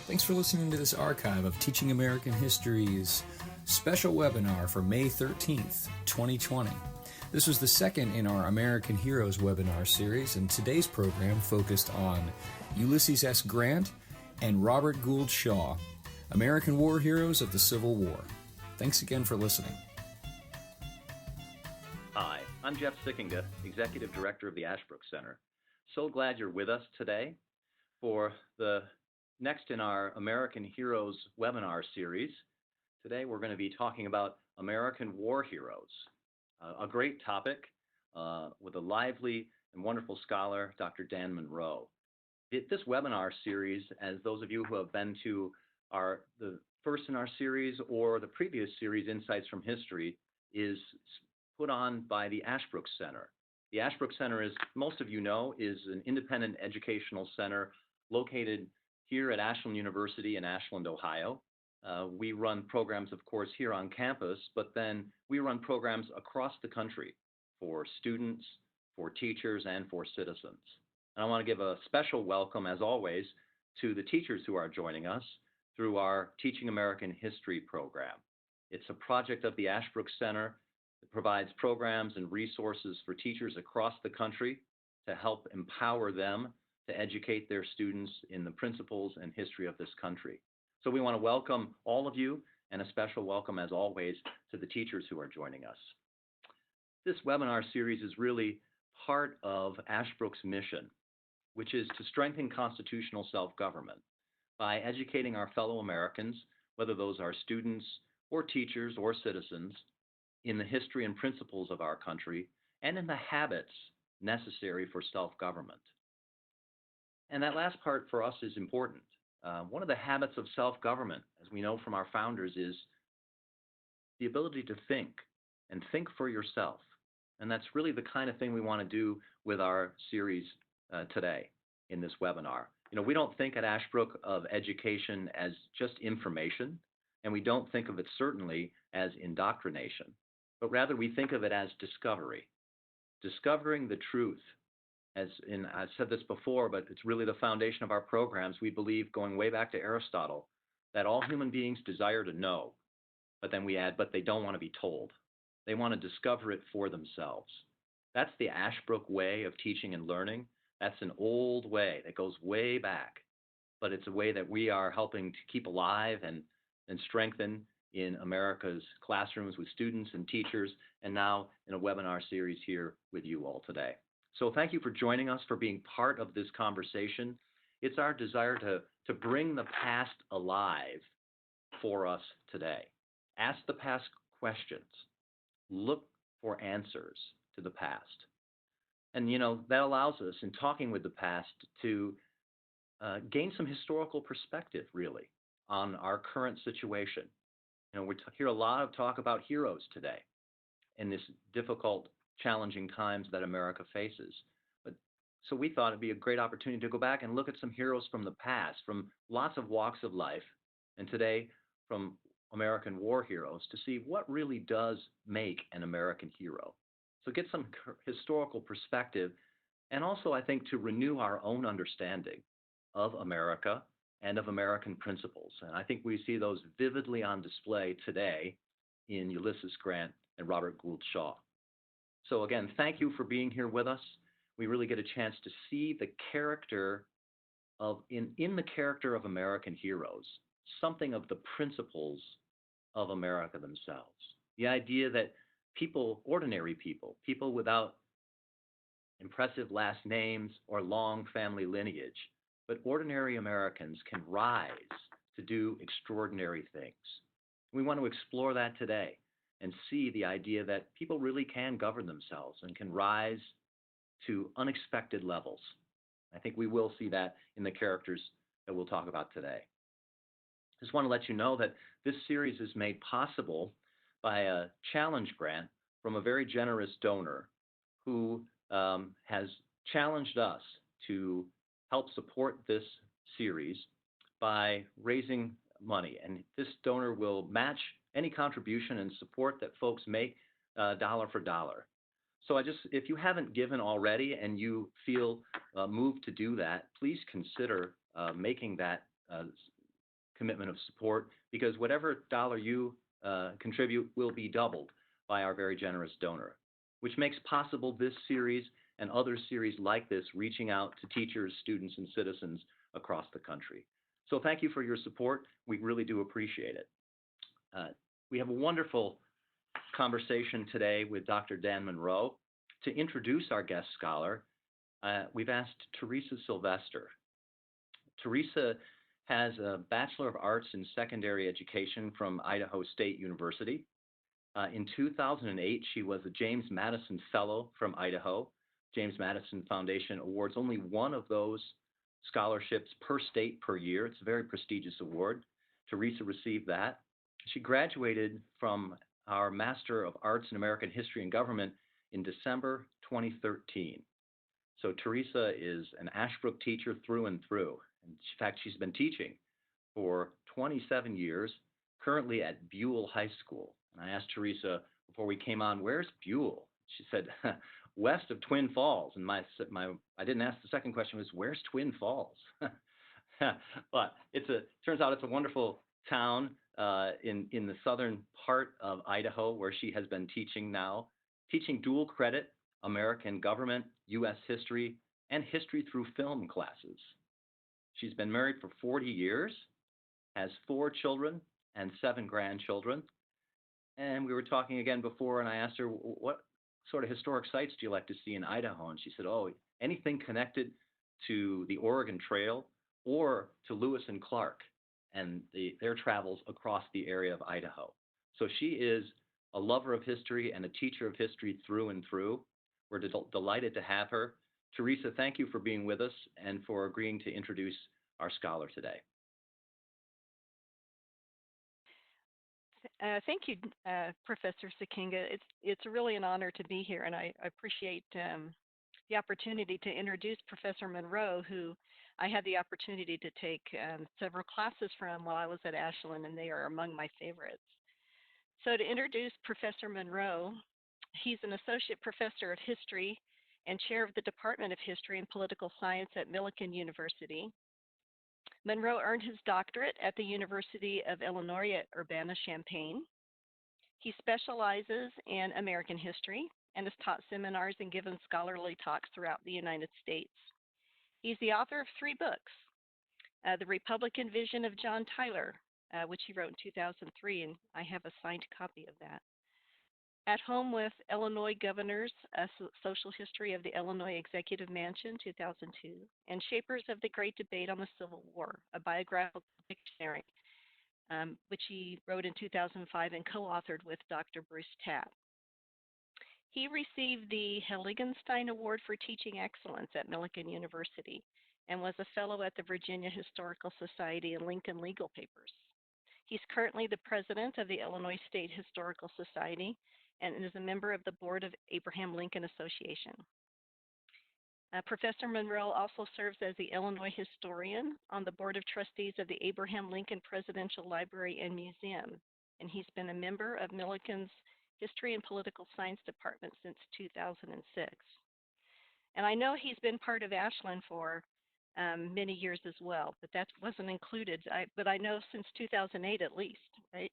Thanks for listening to this archive of Teaching American History's special webinar for May 13th, 2020. This was the second in our American Heroes webinar series, and today's program focused on Ulysses S. Grant and Robert Gould Shaw, American war heroes of the Civil War. Thanks again for listening. Hi, I'm Jeff Sickinga, Executive Director of the Ashbrook Center. So glad you're with us today for the next in our American Heroes webinar series. Today we're going to be talking about American war heroes, a great topic with a lively and wonderful scholar, Dr. Dan Monroe. This webinar series, as those of you who have been to the first in our series or the previous series, Insights from History, is put on by the Ashbrook Center. The Ashbrook Center, as most of you know, is an independent educational center located here at Ashland University in Ashland, Ohio. We run programs, of course, here on campus, but then we run programs across the country for students, for teachers, and for citizens. And I want to give a special welcome, as always, to the teachers who are joining us through our Teaching American History program. It's a project of the Ashbrook Center that provides programs and resources for teachers across the country to help empower them to educate their students in the principles and history of this country. So we want to welcome all of you, and a special welcome, as always, to the teachers who are joining us. This webinar series is really part of Ashbrook's mission, which is to strengthen constitutional self-government by educating our fellow Americans, whether those are students or teachers or citizens, in the history and principles of our country and in the habits necessary for self-government. And that last part for us is important. One of the habits of self-government, as we know from our founders, is the ability to think and think for yourself. And that's really the kind of thing we want to do with our series today in this webinar. You know, we don't think at Ashbrook of education as just information, and we don't think of it certainly as indoctrination, but rather we think of it as discovery, discovering the truth. I've said this before, but it's really the foundation of our programs. We believe, going way back to Aristotle, that all human beings desire to know, but then we add, but they don't want to be told. They want to discover it for themselves. That's the Ashbrook way of teaching and learning. That's an old way that goes way back, but it's a way that we are helping to keep alive and strengthen in America's classrooms with students and teachers, and now in a webinar series here with you all today. So thank you for joining us, for being part of this conversation. It's our desire to bring the past alive for us today. Ask the past questions. Look for answers to the past. And, you know, that allows us, in talking with the past, to gain some historical perspective, really, on our current situation. You know, we hear a lot of talk about heroes today in this difficult, challenging times that America faces. So we thought it'd be a great opportunity to go back and look at some heroes from the past, from lots of walks of life, and today from American war heroes, to see what really does make an American hero. So get some historical perspective, and also, I think, to renew our own understanding of America and of American principles. And I think we see those vividly on display today in Ulysses Grant and Robert Gould Shaw. So again, thank you for being here with us. We really get a chance to see the character of, in the character of American heroes, something of the principles of America themselves. The idea that people, ordinary people, people without impressive last names or long family lineage, but ordinary Americans can rise to do extraordinary things. We want to explore that today and see the idea that people really can govern themselves and can rise to unexpected levels. I think we will see that in the characters that we'll talk about today. Just want to let you know that this series is made possible by a challenge grant from a very generous donor who has challenged us to help support this series by raising money. And this donor will match any contribution and support that folks make dollar for dollar. So if you haven't given already and you feel moved to do that, please consider making that commitment of support, because whatever dollar you contribute will be doubled by our very generous donor, which makes possible this series and other series like this, reaching out to teachers, students, and citizens across the country. So thank you for your support. We really do appreciate it. We have a wonderful conversation today with Dr. Dan Monroe. To introduce our guest scholar, we've asked Teresa Sylvester. Teresa has a Bachelor of Arts in Secondary Education from Idaho State University. In 2008, she was a James Madison Fellow from Idaho. James Madison Foundation awards only one of those scholarships per state per year. It's a very prestigious award. Teresa received that. She graduated from our Master of Arts in American History and Government in December 2013. So Teresa is an Ashbrook teacher through and through. In fact, she's been teaching for 27 years, currently at Buell High School. And I asked Teresa before we came on, where's Buell? She said, west of Twin Falls. And I didn't ask the second question was, where's Twin Falls? But turns out it's a wonderful town in the southern part of Idaho where she has been teaching now, teaching dual credit, American government, U.S. history, and history through film classes. She's been married for 40 years, has 4 children and 7 grandchildren. And we were talking again before, and I asked her, what sort of historic sites do you like to see in Idaho? And she said, oh, anything connected to the Oregon Trail or to Lewis and Clark and their travels across the area of Idaho. So she is a lover of history and a teacher of history through and through. We're delighted to have her. Teresa, thank you for being with us and for agreeing to introduce our scholar today. Thank you, Professor Sikinga. It's really an honor to be here, and I appreciate the opportunity to introduce Professor Monroe, who I had the opportunity to take several classes from while I was at Ashland, and they are among my favorites. So to introduce Professor Monroe, he's an associate professor of history and chair of the Department of History and Political Science at Millikan University. Monroe earned his doctorate at the University of Illinois at Urbana-Champaign. He specializes in American history and has taught seminars and given scholarly talks throughout the United States. He's the author of 3 books, The Republican Vision of John Tyler, which he wrote in 2003, and I have a signed copy of that. At Home with Illinois Governors, A Social History of the Illinois Executive Mansion, 2002, and Shapers of the Great Debate on the Civil War, a biographical dictionary, which he wrote in 2005 and co-authored with Dr. Bruce Tapp. He received the Heiligenstein Award for Teaching Excellence at Millikan University and was a fellow at the Virginia Historical Society and Lincoln Legal Papers. He's currently the president of the Illinois State Historical Society and is a member of the board of Abraham Lincoln Association. Professor Monroe also serves as the Illinois historian on the board of trustees of the Abraham Lincoln Presidential Library and Museum, and he's been a member of Millikan's History and Political Science Department since 2006. And I know he's been part of Ashland for many years as well, but that wasn't included. But I know since 2008 at least, right?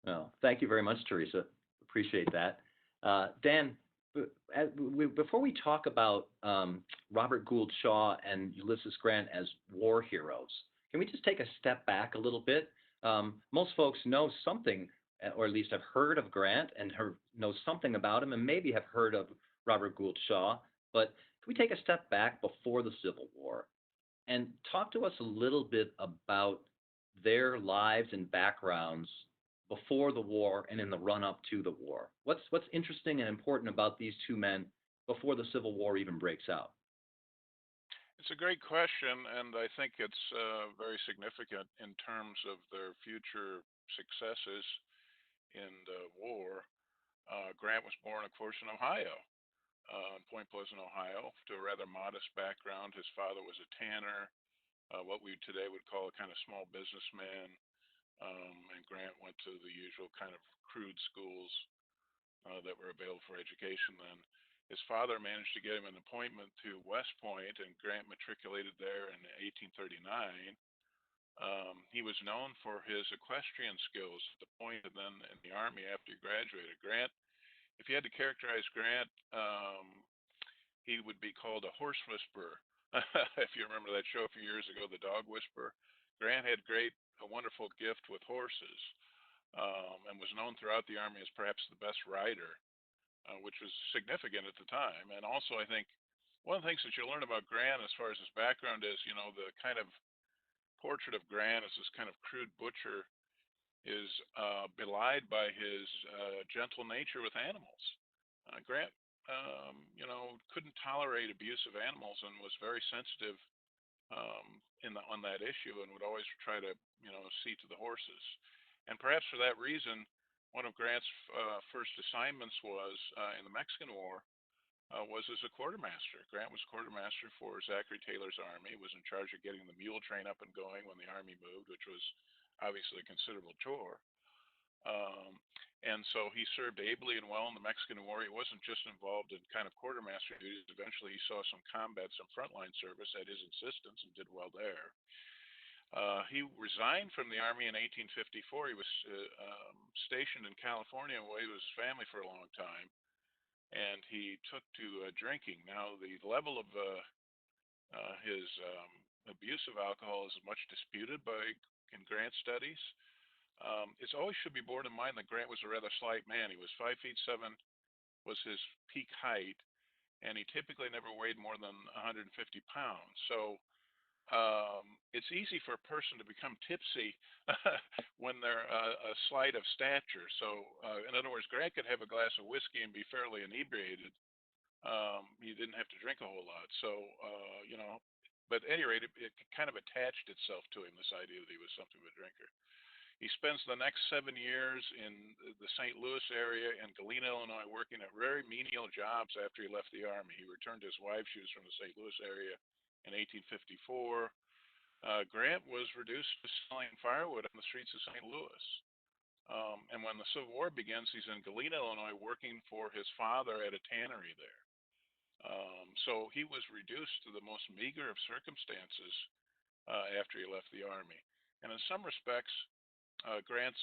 Well, thank you very much, Teresa. Appreciate that. Dan, before we talk about Robert Gould Shaw and Ulysses Grant as war heroes, can we just take a step back a little bit? Most folks know something, or at least have heard of Grant and know something about him, and maybe have heard of Robert Gould Shaw. But can we take a step back before the Civil War and talk to us a little bit about their lives and backgrounds before the war and in the run-up to the war? What's interesting and important about these 2 men before the Civil War even breaks out? It's a great question, and I think it's very significant in terms of their future successes in the war. Grant was born, of course, in Ohio, in Point Pleasant, Ohio, to a rather modest background. His father was a tanner, what we today would call a kind of small businessman. And Grant went to the usual kind of crude schools that were available for education then. His father managed to get him an appointment to West Point, and Grant matriculated there in 1839. He was known for his equestrian skills at the point and then in the Army after he graduated. Grant, if you had to characterize Grant, he would be called a horse whisperer. If you remember that show a few years ago, The Dog Whisperer, Grant had a wonderful gift with horses, and was known throughout the Army as perhaps the best rider, which was significant at the time. And also, I think one of the things that you learn about Grant as far as his background is, the kind of portrait of Grant as this kind of crude butcher is belied by his gentle nature with animals. Grant, couldn't tolerate abusive animals and was very sensitive on that issue, and would always try to, see to the horses. And perhaps for that reason, one of Grant's first assignments was in the Mexican War. Was as a quartermaster. Grant was quartermaster for Zachary Taylor's army. He was in charge of getting the mule train up and going when the army moved, which was obviously a considerable chore. And so he served ably and well in the Mexican War. He wasn't just involved in kind of quartermaster duties. Eventually, he saw some combat, some frontline service at his insistence, and did well there. He resigned from the Army in 1854. He was stationed in California away with his family for a long time, and he took to drinking. Now, the level of his abuse of alcohol is much disputed in Grant studies. It always should be borne in mind that Grant was a rather slight man. He was 5'7", was his peak height, and he typically never weighed more than 150 pounds. So it's easy for a person to become tipsy when they're a slight of stature. So, in other words, Grant could have a glass of whiskey and be fairly inebriated. He didn't have to drink a whole lot. So, but at any rate, it kind of attached itself to him, this idea that he was something of a drinker. He spends the next 7 years in the St. Louis area and Galena, Illinois, working at very menial jobs after he left the Army. He returned to his wife. She was from the St. Louis area in 1854. Grant was reduced to selling firewood on the streets of St. Louis. And when the Civil War begins, he's in Galena, Illinois, working for his father at a tannery there. So he was reduced to the most meager of circumstances after he left the Army. And in some respects, Grant's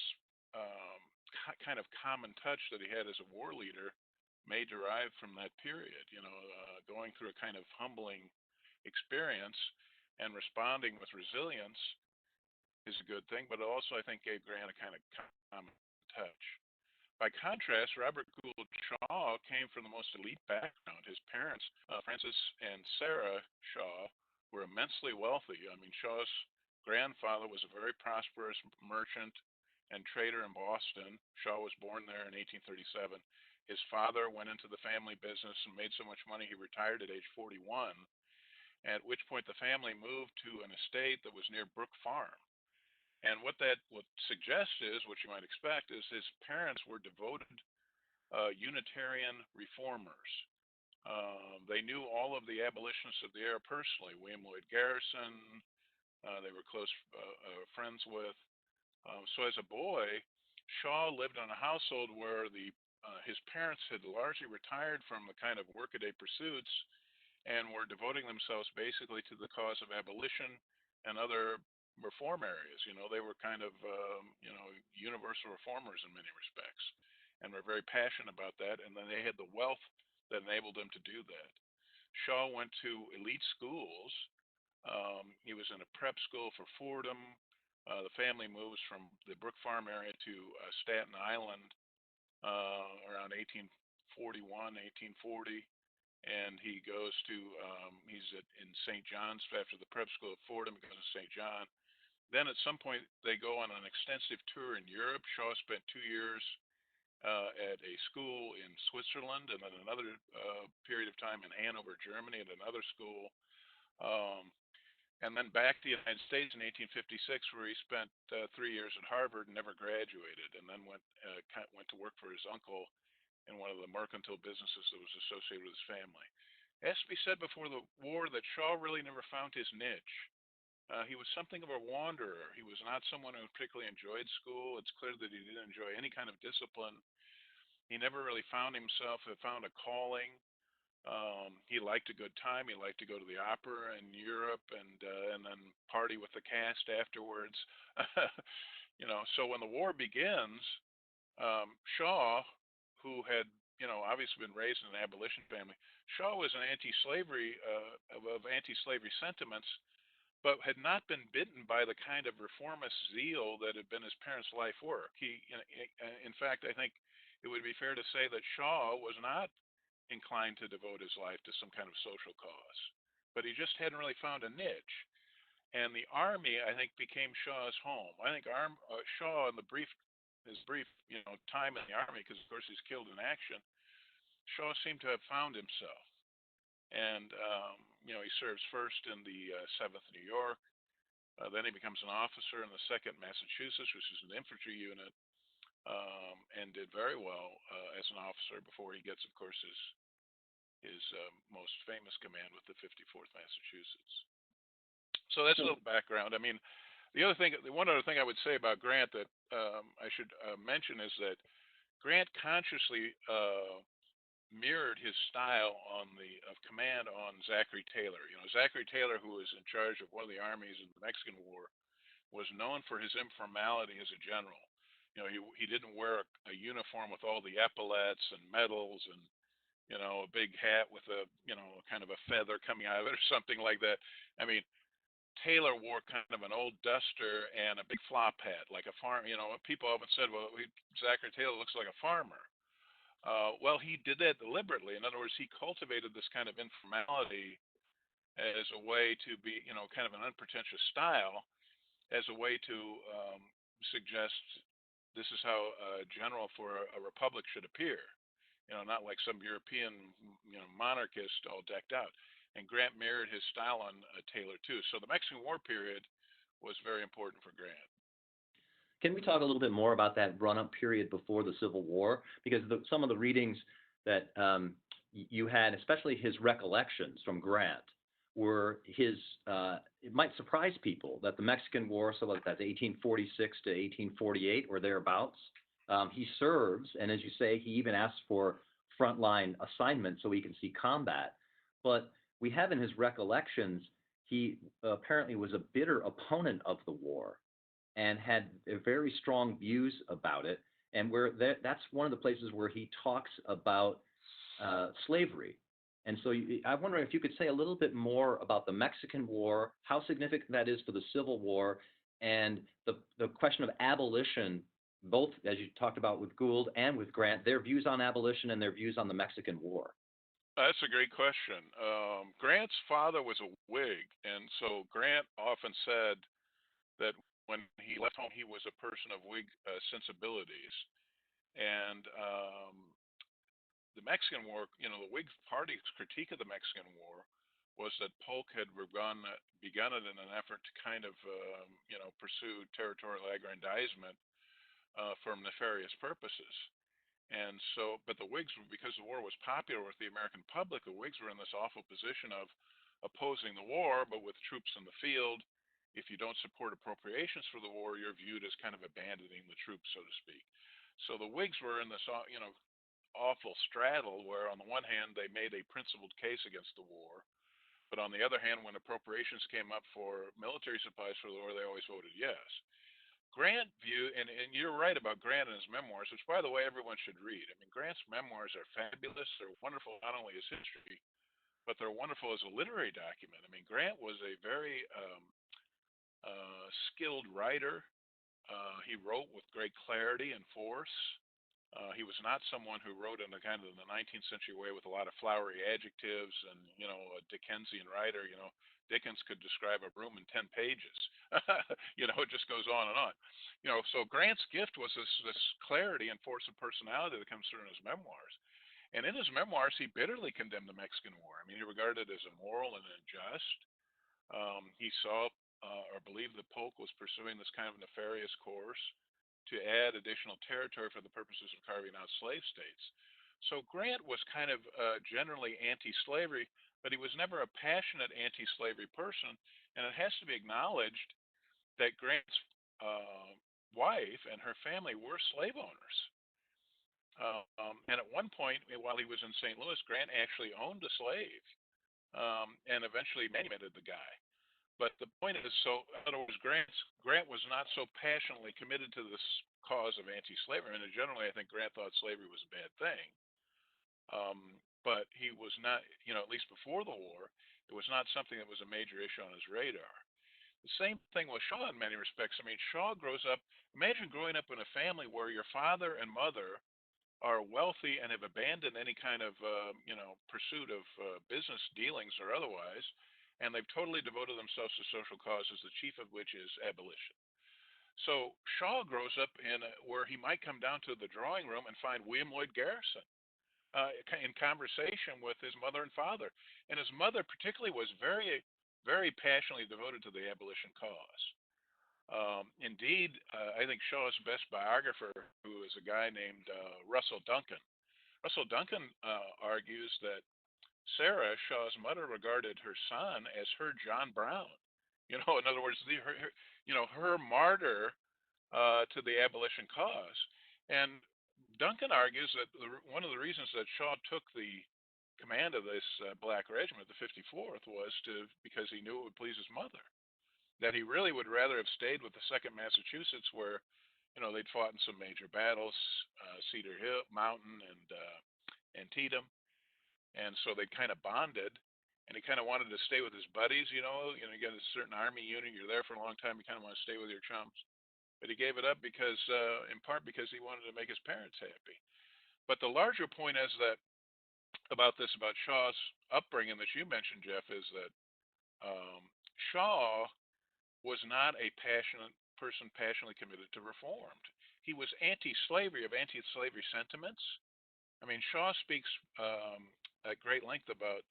kind of common touch that he had as a war leader may derive from that period, going through a kind of humbling experience and responding with resilience is a good thing, but it also, I think, gave Grant a kind of common touch. By contrast, Robert Gould Shaw came from the most elite background. His parents, Francis and Sarah Shaw, were immensely wealthy. I mean, Shaw's grandfather was a very prosperous merchant and trader in Boston. Shaw was born there in 1837. His father went into the family business and made so much money he retired at age 41, at which point the family moved to an estate that was near Brook Farm. And what that would suggest is, what you might expect, is his parents were devoted Unitarian reformers. They knew all of the abolitionists of the era personally. William Lloyd Garrison, they were close friends with. So as a boy, Shaw lived in a household where his parents had largely retired from the kind of workaday pursuits and were devoting themselves basically to the cause of abolition and other reform areas. They were kind of, universal reformers in many respects, and were very passionate about that. And then they had the wealth that enabled them to do that. Shaw went to elite schools. He was in a prep school for Fordham. The family moves from the Brook Farm area to Staten Island around 1841, 1840. And he goes to, he's in St. John's after the prep school at Fordham. He goes to St. John. Then at some point, they go on an extensive tour in Europe. Shaw spent 2 years at a school in Switzerland, and then another period of time in Hanover, Germany, at another school. And then back to the United States in 1856, where he spent 3 years at Harvard and never graduated, and then went to work for his uncle in one of the mercantile businesses that was associated with his family. It has to be said before the war that Shaw really never found his niche. He was something of a wanderer. He was not someone who particularly enjoyed school. It's clear that he didn't enjoy any kind of discipline. He never really found a calling. He liked a good time. He liked to go to the opera in Europe and then party with the cast afterwards. So when the war begins, Shaw, who had obviously been raised in an abolition family, Shaw was an anti-slavery of anti-slavery sentiments, but had not been bitten by the kind of reformist zeal that had been his parents' life work. In fact, I think it would be fair to say that Shaw was not inclined to devote his life to some kind of social cause, but he just hadn't really found a niche. And the army, I think, became Shaw's home. I think Shaw, in his brief time in the army, because of course he's killed in action, Shaw seemed to have found himself. And he serves first in the 7th New York. Then he becomes an officer in the 2nd Massachusetts, which is an infantry unit, and did very well as an officer before he gets, of course, his most famous command with the 54th Massachusetts. So that's a little background. I mean, one other thing I would say about Grant that I should mention is that Grant consciously mirrored his style of command on Zachary Taylor. Zachary Taylor, who was in charge of one of the armies in the Mexican War, was known for his informality as a general. He didn't wear a uniform with all the epaulets and medals and a big hat with a kind of a feather coming out of it or something like that. I mean, Taylor wore kind of an old duster and a big flop hat, like a farm. People often said, "Well, Zachary Taylor looks like a farmer." Well, he did that deliberately. In other words, he cultivated this kind of informality as a way to be, kind of an unpretentious style, as a way to suggest this is how a general for a republic should appear. Not like some European, monarchist all decked out. And Grant mirrored his style on Taylor too. So the Mexican War period was very important for Grant. Can we talk a little bit more about that run-up period before the Civil War? Because some of the readings that you had, especially his recollections from Grant, were it might surprise people that the Mexican War, so that's 1846 to 1848 or thereabouts, he serves, and as you say, he even asks for frontline assignment so he can see combat. But we have in his recollections, he apparently was a bitter opponent of the war and had very strong views about it. And that's one of the places where he talks about slavery. And so I'm wondering if you could say a little bit more about the Mexican War, how significant that is for the Civil War, and the question of abolition, both as you talked about with Gould and with Grant, their views on abolition and their views on the Mexican War. That's a great question. Grant's father was a Whig, and so Grant often said that when he left home, he was a person of Whig sensibilities. And the Mexican War, the Whig Party's critique of the Mexican War was that Polk had begun it in an effort to kind of, pursue territorial aggrandizement for nefarious purposes. And so, but the Whigs, because the war was popular with the American public, the Whigs were in this awful position of opposing the war, but with troops in the field. If you don't support appropriations for the war, you're viewed as kind of abandoning the troops, so to speak. So the Whigs were in this, awful straddle where, on the one hand, they made a principled case against the war, but on the other hand, when appropriations came up for military supplies for the war, they always voted yes. Grant and you're right about Grant and his memoirs, which, by the way, everyone should read. I mean, Grant's memoirs are fabulous. They're wonderful not only as history, but they're wonderful as a literary document. I mean, Grant was a very skilled writer. He wrote with great clarity and force. He was not someone who wrote in the kind of the 19th century way with a lot of flowery adjectives and, a Dickensian writer. Dickens could describe a room in 10 pages. It just goes on and on. So Grant's gift was this clarity and force of personality that comes through in his memoirs. And in his memoirs, he bitterly condemned the Mexican War. I mean, he regarded it as immoral and unjust. He saw or believed that Polk was pursuing this kind of nefarious course to add additional territory for the purposes of carving out slave states. So Grant was kind of generally anti-slavery, but he was never a passionate anti-slavery person. And it has to be acknowledged that Grant's wife and her family were slave owners. And at one point, while he was in St. Louis, Grant actually owned a slave and eventually manumitted the guy. But the point is, so in other words, Grant was not so passionately committed to this cause of anti-slavery. I mean, generally, I think Grant thought slavery was a bad thing, but he was not, at least before the war, it was not something that was a major issue on his radar. The same thing with Shaw in many respects. I mean, Shaw grows up. Imagine growing up in a family where your father and mother are wealthy and have abandoned any kind of pursuit of business dealings or otherwise, and they've totally devoted themselves to social causes, the chief of which is abolition. So Shaw grows up where he might come down to the drawing room and find William Lloyd Garrison in conversation with his mother and father, and his mother particularly was very, very passionately devoted to the abolition cause. Indeed, I think Shaw's best biographer, who is a guy named Russell Duncan. Russell Duncan argues that Sarah, Shaw's mother, regarded her son as her John Brown. In other words, her martyr to the abolition cause. And Duncan argues that one of the reasons that Shaw took the command of this black regiment, the 54th, was because he knew it would please his mother. That he really would rather have stayed with the 2nd Massachusetts, where they'd fought in some major battles, Cedar Hill Mountain and Antietam, and so they kind of bonded. And he kind of wanted to stay with his buddies. You get a certain army unit, you're there for a long time, you kind of want to stay with your chums. But he gave it up because, in part, because he wanted to make his parents happy. But the larger point is that about Shaw's upbringing that you mentioned, Jeff, is that Shaw was not a person passionately committed to reformed. He was anti-slavery, of anti-slavery sentiments. I mean, Shaw speaks at great length about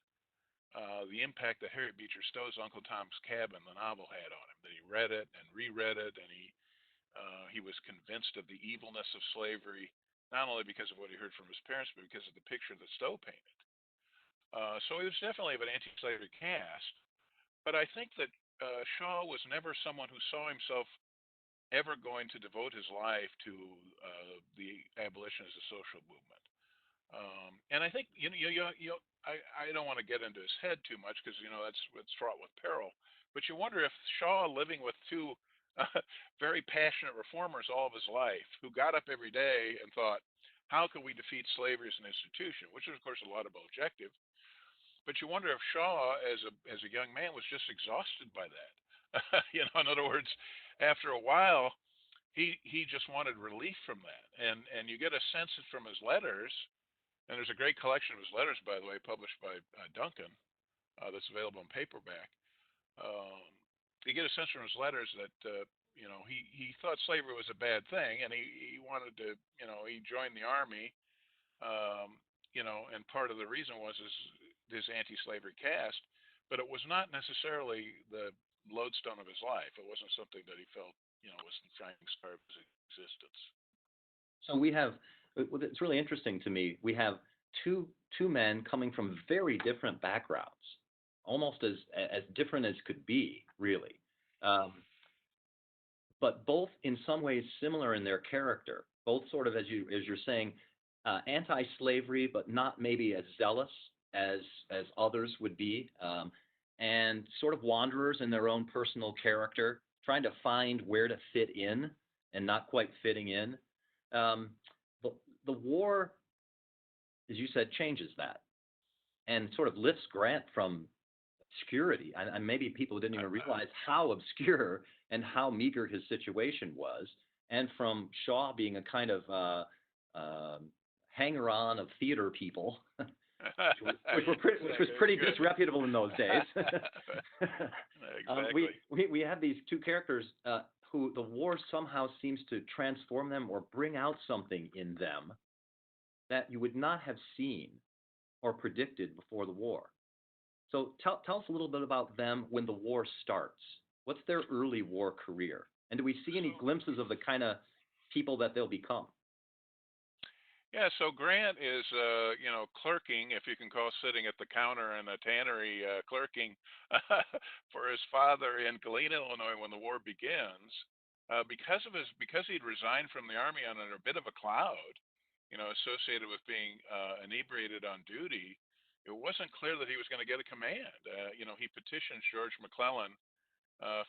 the impact that Harriet Beecher Stowe's Uncle Tom's Cabin, the novel, had on him. That he read it and reread it, and he was convinced of the evilness of slavery, not only because of what he heard from his parents, but because of the picture that Stowe painted. So he was definitely of an anti-slavery cast. But I think that Shaw was never someone who saw himself ever going to devote his life to the abolition as a social movement. And I think I don't want to get into his head too much because it's fraught with peril. But you wonder if Shaw, living with two very passionate reformers all of his life, who got up every day and thought, how can we defeat slavery as an institution, which is of course a laudable objective. But you wonder if Shaw, as a young man, was just exhausted by that. In other words, after a while, he just wanted relief from that. And you get a sense from his letters, and there's a great collection of his letters, by the way, published by Duncan, that's available in paperback. You get a sense from his letters that he thought slavery was a bad thing, and he wanted to, he joined the army, and part of the reason was his anti-slavery cast, but it was not necessarily the lodestone of his life. It wasn't something that he felt, was the shining star of his existence. So we have, it's really interesting to me, we have two men coming from very different backgrounds, almost as different as could be, really. But both in some ways similar in their character, both sort of, as you're saying, anti-slavery, but not maybe as zealous as others would be, and sort of wanderers in their own personal character, trying to find where to fit in and not quite fitting in. The war, as you said, changes that and sort of lifts Grant from obscurity. And maybe people didn't even realize how obscure and how meager his situation was. And from Shaw being a kind of hanger-on of theater people, which was pretty disreputable in those days. Exactly. We have these two characters who the war somehow seems to transform them or bring out something in them that you would not have seen or predicted before the war. So tell us a little bit about them when the war starts. What's their early war career? And do we see any glimpses of the kind of people that they'll become? Yeah, so Grant is, clerking, if you can call sitting at the counter in a tannery clerking for his father in Galena, Illinois, when the war begins. Because he'd resigned from the army under a bit of a cloud, associated with being inebriated on duty, it wasn't clear that he was going to get a command. He petitioned George McClellan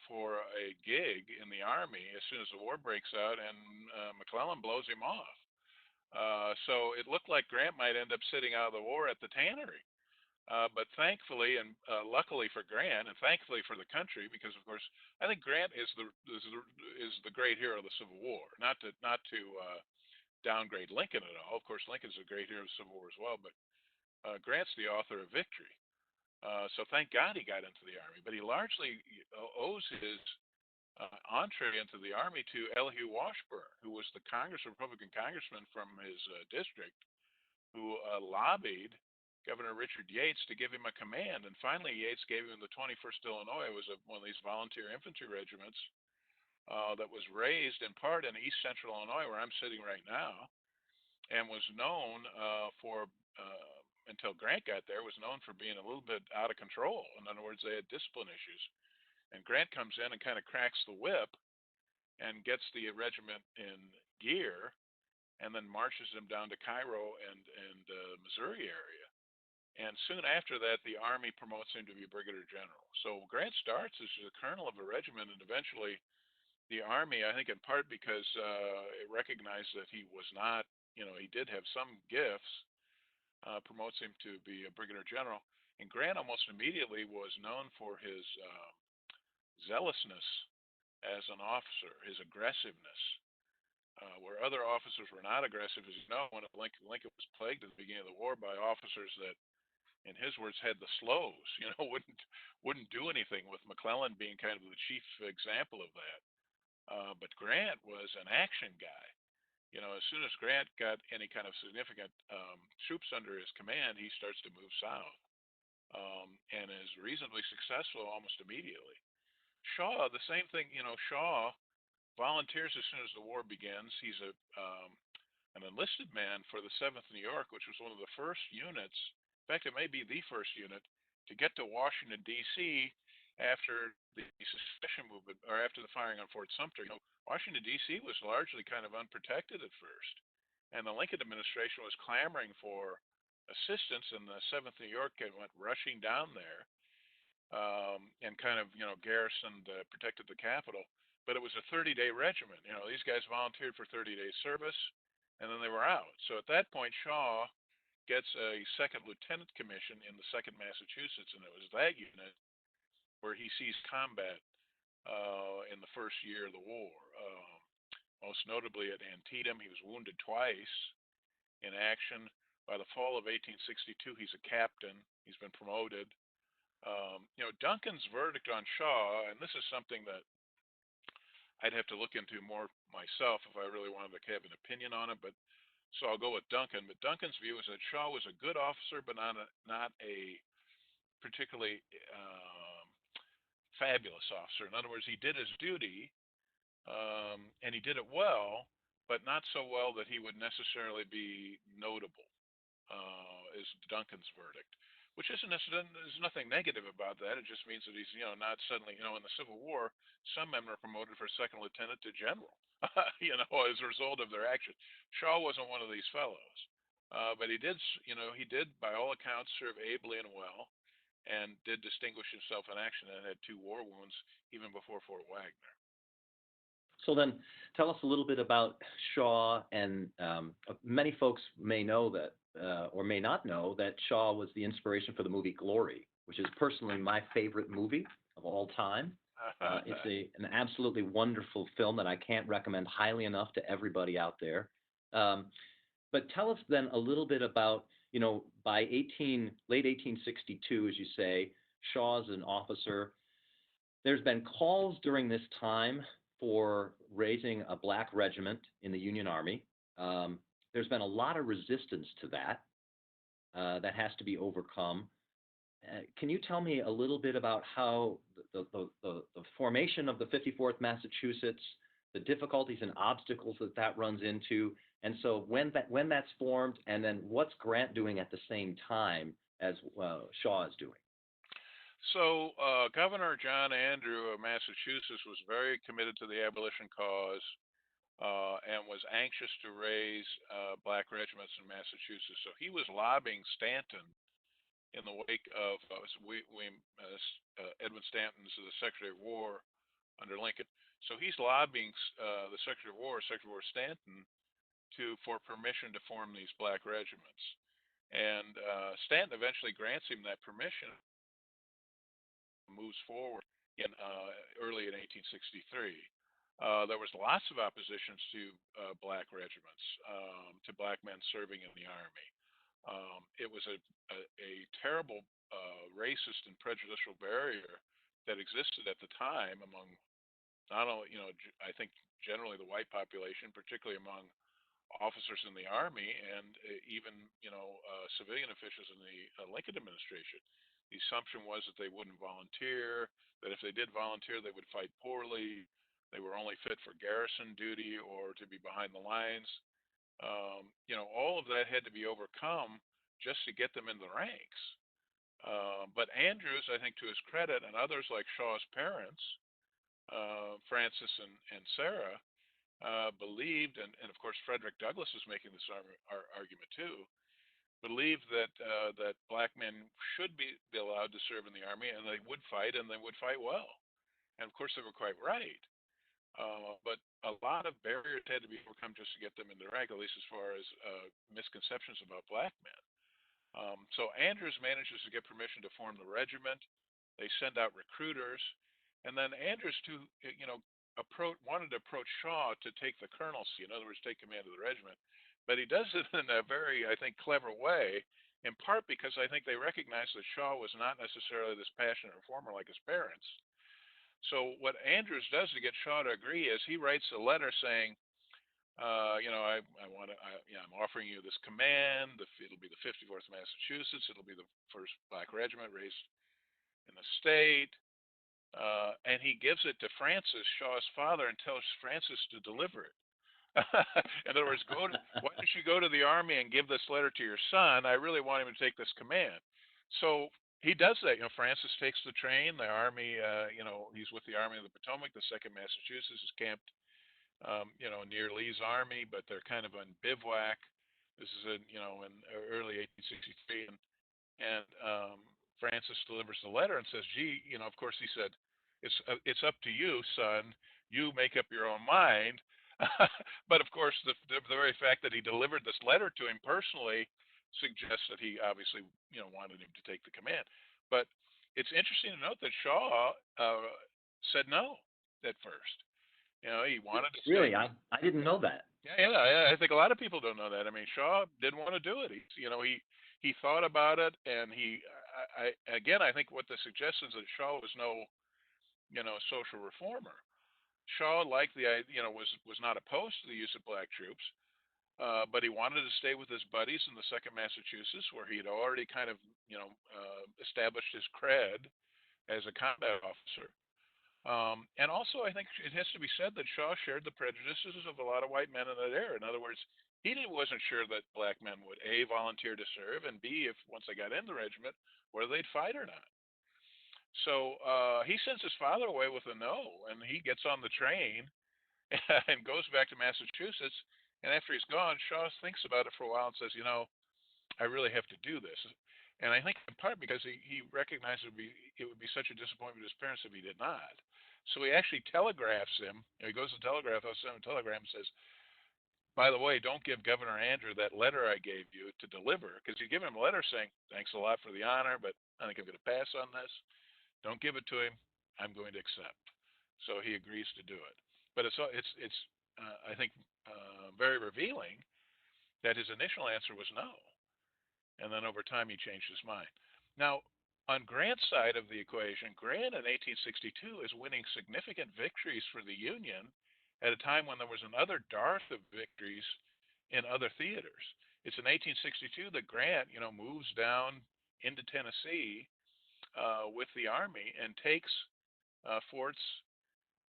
for a gig in the Army as soon as the war breaks out, and McClellan blows him off. So it looked like Grant might end up sitting out of the war at the tannery. But thankfully and luckily for Grant, and thankfully for the country, because of course I think Grant is the great hero of the Civil War. Not to downgrade Lincoln at all. Of course, Lincoln's a great hero of the Civil War as well, but Grant's the author of victory. So thank God he got into the Army. But he largely owes his entree into the Army to Elihu Washburn, who was the Republican congressman from his district, who lobbied Governor Richard Yates to give him a command. And finally, Yates gave him the 21st Illinois. It was one of these volunteer infantry regiments that was raised in part in east central Illinois, where I'm sitting right now, and was known for, until Grant got there, was known for being a little bit out of control. In other words, they had discipline issues. And Grant comes in and kind of cracks the whip and gets the regiment in gear, and then marches them down to Cairo and Missouri area. And soon after that, the Army promotes him to be brigadier general. So Grant starts as a colonel of a regiment, and eventually the Army, I think in part because it recognized that he was not, he did have some gifts, promotes him to be a brigadier general. And Grant almost immediately was known for his zealousness as an officer, his aggressiveness. Where other officers were not aggressive, as you know, when Lincoln was plagued at the beginning of the war by officers that, in his words, had the slows, wouldn't do anything, with McClellan being kind of the chief example of that. But Grant was an action guy. As soon as Grant got any kind of significant troops under his command, he starts to move south, and is reasonably successful almost immediately. Shaw, the same thing. Shaw volunteers as soon as the war begins. He's an enlisted man for the 7th New York, which was one of the first units. In fact, it may be the first unit to get to Washington, D.C. after the secession movement, or after the firing on Fort Sumter. Washington, D.C. was largely kind of unprotected at first, and the Lincoln administration was clamoring for assistance, and the 7th New York went rushing down there, and kind of, garrisoned, protected the capital. But it was a 30-day regiment. These guys volunteered for 30 days service, and then they were out. So at that point, Shaw gets a second lieutenant commission in the 2nd Massachusetts, and it was that unit where he sees combat in the first year of the war. Most notably at Antietam, he was wounded twice in action. By the fall of 1862, he's a captain. He's been promoted. Duncan's verdict on Shaw, and this is something that I'd have to look into more myself if I really wanted to have an opinion on it, but so I'll go with Duncan. But Duncan's view is that Shaw was a good officer, but not a particularly fabulous officer. In other words, he did his duty, and he did it well, but not so well that he would necessarily be notable, is Duncan's verdict. Which isn't necessarily, there's nothing negative about that. It just means that he's, not suddenly, in the Civil War, some men were promoted from second lieutenant to general, as a result of their actions. Shaw wasn't one of these fellows, but he did, by all accounts, serve ably and well, and did distinguish himself in action, and had 2 war wounds even before Fort Wagner. So then, tell us a little bit about Shaw, and many folks may know that, or may not know, that Shaw was the inspiration for the movie Glory, which is personally my favorite movie of all time. It's an absolutely wonderful film that I can't recommend highly enough to everybody out there. But tell us then a little bit about, by late 1862, as you say, Shaw's an officer. There's been calls during this time for raising a black regiment in the Union Army. There's been a lot of resistance to that. That has to be overcome. Can you tell me a little bit about how the formation of the 54th Massachusetts, the difficulties and obstacles that runs into, and so when that's formed, and then what's Grant doing at the same time as Shaw is doing? So Governor John Andrew of Massachusetts was very committed to the abolition cause. and was anxious to raise black regiments in Massachusetts. So he was lobbying Stanton in the wake of Edwin Stanton's the Secretary of War under Lincoln. So he's lobbying the Secretary of War Stanton, for permission to form these black regiments. And Stanton eventually grants him that permission, moves forward in early in 1863. There was lots of oppositions to black regiments, to black men serving in the Army. It was a terrible racist and prejudicial barrier that existed at the time among not only, I think generally the white population, particularly among officers in the Army and even, civilian officials in the Lincoln administration. The assumption was that they wouldn't volunteer, that if they did volunteer, they would fight poorly. They were only fit for garrison duty or to be behind the lines. All of that had to be overcome just to get them in the ranks. But Andrews, I think to his credit, and others like Shaw's parents, Francis and Sarah, believed, and of course Frederick Douglass is making this argument too, believed that that black men should be allowed to serve in the Army, and they would fight, and they would fight well. And of course they were quite right. But a lot of barriers had to be overcome just to get them in the rank, at least as far as misconceptions about black men. So Andrews manages to get permission to form the regiment. They send out recruiters, and then Andrews too, wanted to approach Shaw to take the colonelcy, in other words, take command of the regiment. But he does it in a very, I think, clever way, in part because I think they recognize that Shaw was not necessarily this passionate reformer like his parents. So what Andrews does to get Shaw to agree is he writes a letter saying, I'm offering you this command. It'll be the 54th Massachusetts. It'll be the first black regiment raised in the state. And he gives it to Francis, Shaw's father, and tells Francis to deliver it. In other words, why don't you go to the Army and give this letter to your son? I really want him to take this command. So he does that. Francis takes the train. The Army, he's with the Army of the Potomac. The 2nd Massachusetts is camped, near Lee's Army, but they're kind of on bivouac. This is in early 1863, and Francis delivers the letter and says, "Gee, of course," he said, "it's up to you, son. You make up your own mind." But of course, the very fact that he delivered this letter to him personally suggests that he obviously, wanted him to take the command. But it's interesting to note that Shaw said no at first. He wanted to really. I didn't know that. Yeah. I think a lot of people don't know that. I mean, Shaw didn't want to do it. He thought about it, and I think what this suggests is that Shaw was no, social reformer. Shaw liked was not opposed to the use of black troops, but he wanted to stay with his buddies in the 2nd Massachusetts, where he had already kind of, established his cred as a combat officer. And also, I think it has to be said that Shaw shared the prejudices of a lot of white men in that era. In other words, he wasn't sure that black men would A, volunteer to serve, and B, if once they got in the regiment, whether they'd fight or not. So he sends his father away with a no, and he gets on the train and goes back to Massachusetts. And after he's gone, Shaw thinks about it for a while and says, I really have to do this. And I think in part because he recognized it would be such a disappointment to his parents if he did not. So he actually telegraphs him. He goes to telegraph, I'll send him a telegram and says, "By the way, don't give Governor Andrew that letter I gave you to deliver," because you give him a letter saying, "Thanks a lot for the honor, but I think I'm going to pass on this. Don't give it to him. I'm going to accept." So he agrees to do it. But it's I think very revealing that his initial answer was no, and then over time he changed his mind. Now, on Grant's side of the equation, Grant in 1862 is winning significant victories for the Union at a time when there was another dearth of victories in other theaters. It's in 1862 that Grant, moves down into Tennessee with the Army and takes Forts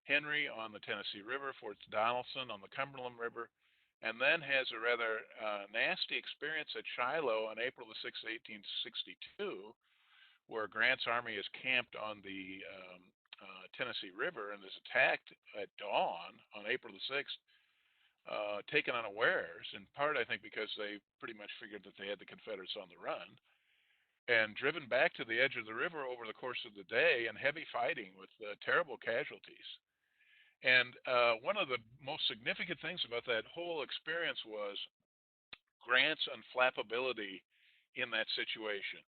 Henry on the Tennessee River, Fort Donelson on the Cumberland River, and then has a rather nasty experience at Shiloh on April the 6th, 1862, where Grant's army is camped on the Tennessee River and is attacked at dawn on April the 6th taken unawares, in part, I think, because they pretty much figured that they had the Confederates on the run, and driven back to the edge of the river over the course of the day in heavy fighting with terrible casualties. And one of the most significant things about that whole experience was Grant's unflappability in that situation.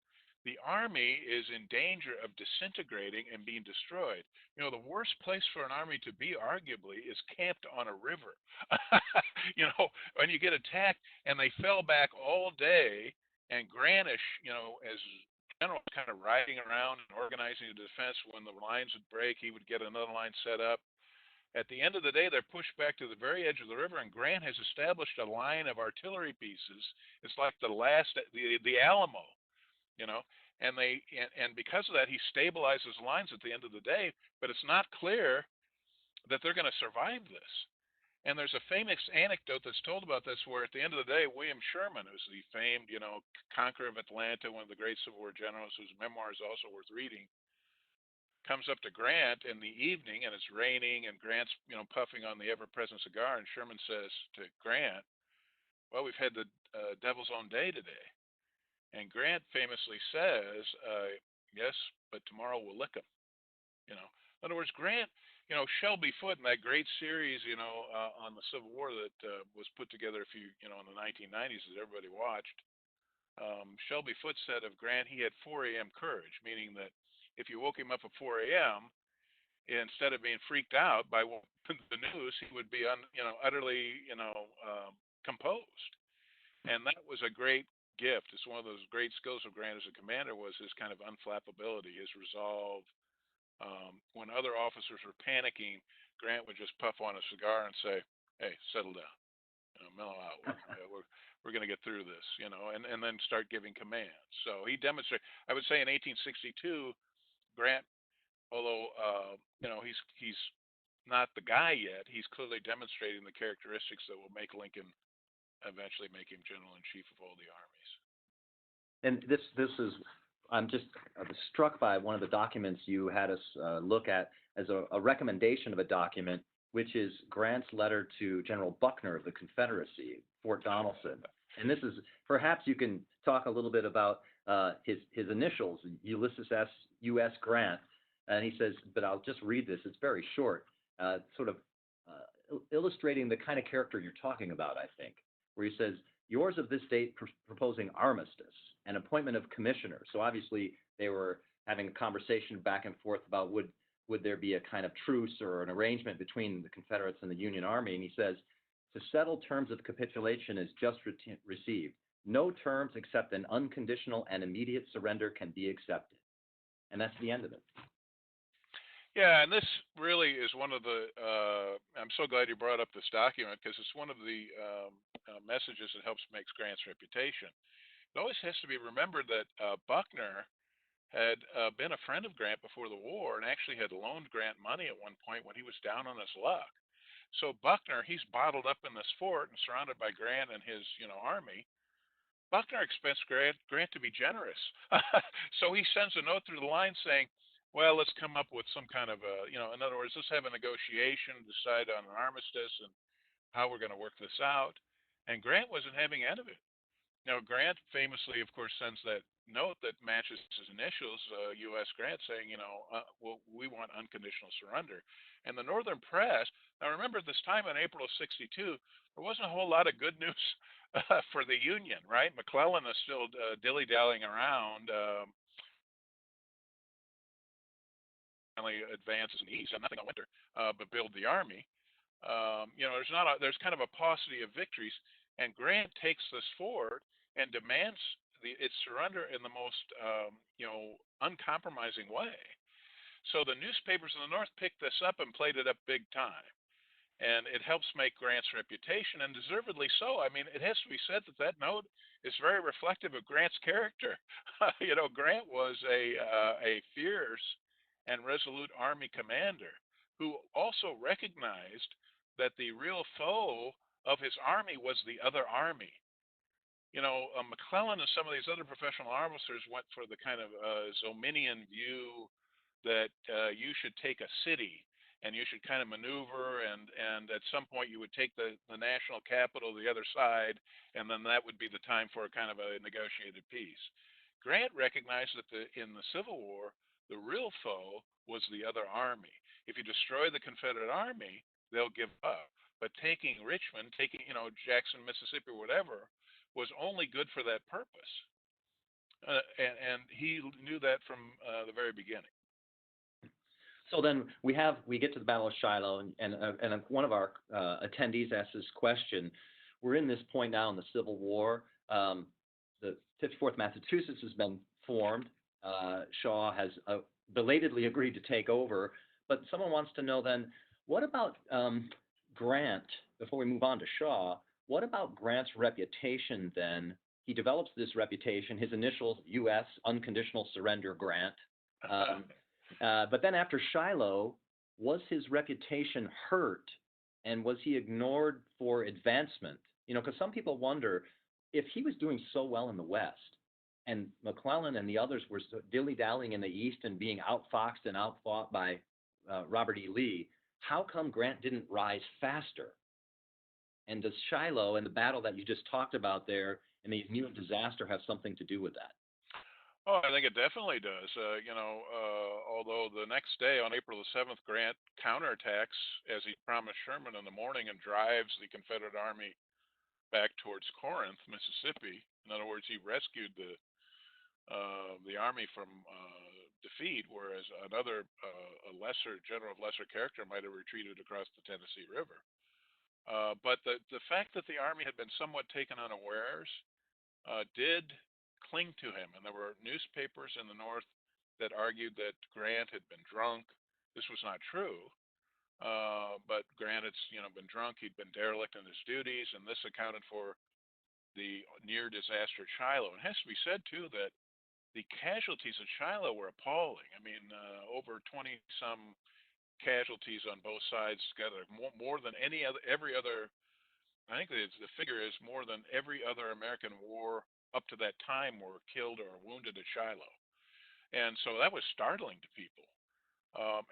The Army is in danger of disintegrating and being destroyed. You know, the worst place for an army to be, arguably, is camped on a river. You know, when you get attacked, and they fell back all day, and Grant, as general, kind of riding around and organizing the defense. When the lines would break, he would get another line set up. At the end of the day, they're pushed back to the very edge of the river, and Grant has established a line of artillery pieces. It's like the Alamo, you know, and because of that, he stabilizes lines at the end of the day. But it's not clear that they're going to survive this. And there's a famous anecdote that's told about this, where at the end of the day, William Sherman, who's the famed, conqueror of Atlanta, one of the great Civil War generals, whose memoir is also worth reading, comes up to Grant in the evening, and it's raining, and Grant's, puffing on the ever-present cigar, and Sherman says to Grant, "Well, we've had the devil's own day today." And Grant famously says, "Yes, but tomorrow we'll lick 'em." In other words, Grant, Shelby Foote in that great series, on the Civil War that was put together in the 1990s that everybody watched. Shelby Foote said of Grant, he had 4 a.m. courage, meaning that if you woke him up at 4 a.m., instead of being freaked out by the news, he would be utterly, composed. And that was a great gift. It's one of those great skills of Grant as a commander, was his kind of unflappability, his resolve. When other officers were panicking, Grant would just puff on a cigar and say, "Hey, settle down, mellow out. We're going to get through this," and then start giving commands. So he demonstrated. I would say in 1862, Grant, although he's not the guy yet, he's clearly demonstrating the characteristics that will make Lincoln eventually make him general in chief of all the armies. And this is, I'm just struck by one of the documents you had us look at as a recommendation of a document, which is Grant's letter to General Buckner of the Confederacy, Fort Donelson. And this is, perhaps you can talk a little bit about his initials, Ulysses S, U.S. Grant. And he says, but I'll just read this, it's very short, sort of illustrating the kind of character you're talking about, I think, where he says, "Yours of this date proposing armistice and appointment of commissioners." So obviously they were having a conversation back and forth about would there be a kind of truce or an arrangement between the Confederates and the Union Army. And he says, "To settle terms of capitulation is just received. No terms except an unconditional and immediate surrender can be accepted." And that's the end of it. Yeah, and this really is one of the, I'm so glad you brought up this document, because it's one of the messages that helps make Grant's reputation. It always has to be remembered that Buckner had been a friend of Grant before the war, and actually had loaned Grant money at one point when he was down on his luck. So Buckner, he's bottled up in this fort and surrounded by Grant and his, army. Buckner expects Grant to be generous. So he sends a note through the line saying, "Well, let's come up with some kind of a, in other words, let's have a negotiation, decide on an armistice and how we're going to work this out." And Grant wasn't having any of it. Grant famously, of course, sends that note that matches his initials, U.S. Grant, saying, well, we want unconditional surrender. And the Northern press, now remember, this time in April of 62, there wasn't a whole lot of good news for the Union, right? McClellan is still dilly-dallying around. Finally advances in the east, and nothing on winter, but build the army. There's kind of a paucity of victories, and Grant takes this forward and demands its surrender in the most uncompromising way. So the newspapers in the North picked this up and played it up big time, and it helps make Grant's reputation, and deservedly so. I mean, it has to be said that note is very reflective of Grant's character. Grant was a fierce and resolute army commander who also recognized that the real foe of his army was the other army. McClellan and some of these other professional officers went for the kind of Zominian view that you should take a city and you should kind of maneuver, and at some point you would take the national capital to the other side, and then that would be the time for a kind of a negotiated peace. Grant recognized that in the Civil War, the real foe was the other army. If you destroy the Confederate army, they'll give up. But taking Richmond, taking Jackson, Mississippi, or whatever, was only good for that purpose, and he knew that from the very beginning. So then we get to the Battle of Shiloh, and one of our attendees asked this question. We're in this point now in the Civil War. The 54th Massachusetts has been formed. Shaw has belatedly agreed to take over, but someone wants to know then, what about Grant, before we move on to Shaw, what about Grant's reputation then? He develops this reputation, his initials, U.S., Unconditional Surrender Grant. But then after Shiloh, was his reputation hurt, and was he ignored for advancement? Because some people wonder, if he was doing so well in the West, and McClellan and the others were dilly-dallying in the East and being outfoxed and outfought by Robert E. Lee, how come Grant didn't rise faster? And does Shiloh and the battle that you just talked about there and the immediate disaster have something to do with that? Oh, I think it definitely does. Although the next day, on April the 7th, Grant counterattacks as he promised Sherman in the morning and drives the Confederate army back towards Corinth, Mississippi. In other words, he rescued the army from defeat, whereas another a general of lesser character might have retreated across the Tennessee River. But the fact that the army had been somewhat taken unawares did cling to him, and there were newspapers in the North that argued that Grant had been drunk. This was not true, but Grant had been drunk. He'd been derelict in his duties, and this accounted for the near disaster at Shiloh. It has to be said too that the casualties at Shiloh were appalling. I mean, over 20 some casualties on both sides together, more than every other. I think the figure is more than every other American war up to that time were killed or wounded at Shiloh. And so that was startling to people.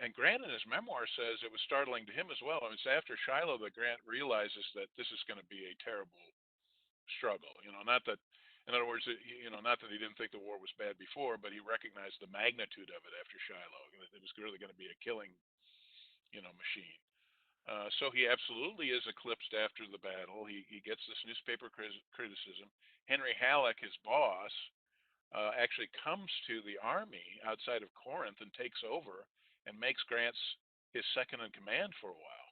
And Grant in his memoir says it was startling to him as well. I mean, it's after Shiloh that Grant realizes that this is going to be a terrible struggle. Not that, in other words, not that he didn't think the war was bad before, but he recognized the magnitude of it after Shiloh. It was really going to be a killing, machine. So he absolutely is eclipsed after the battle. He gets this newspaper criticism. Henry Halleck, his boss, actually comes to the army outside of Corinth and takes over and makes Grant his second in command for a while.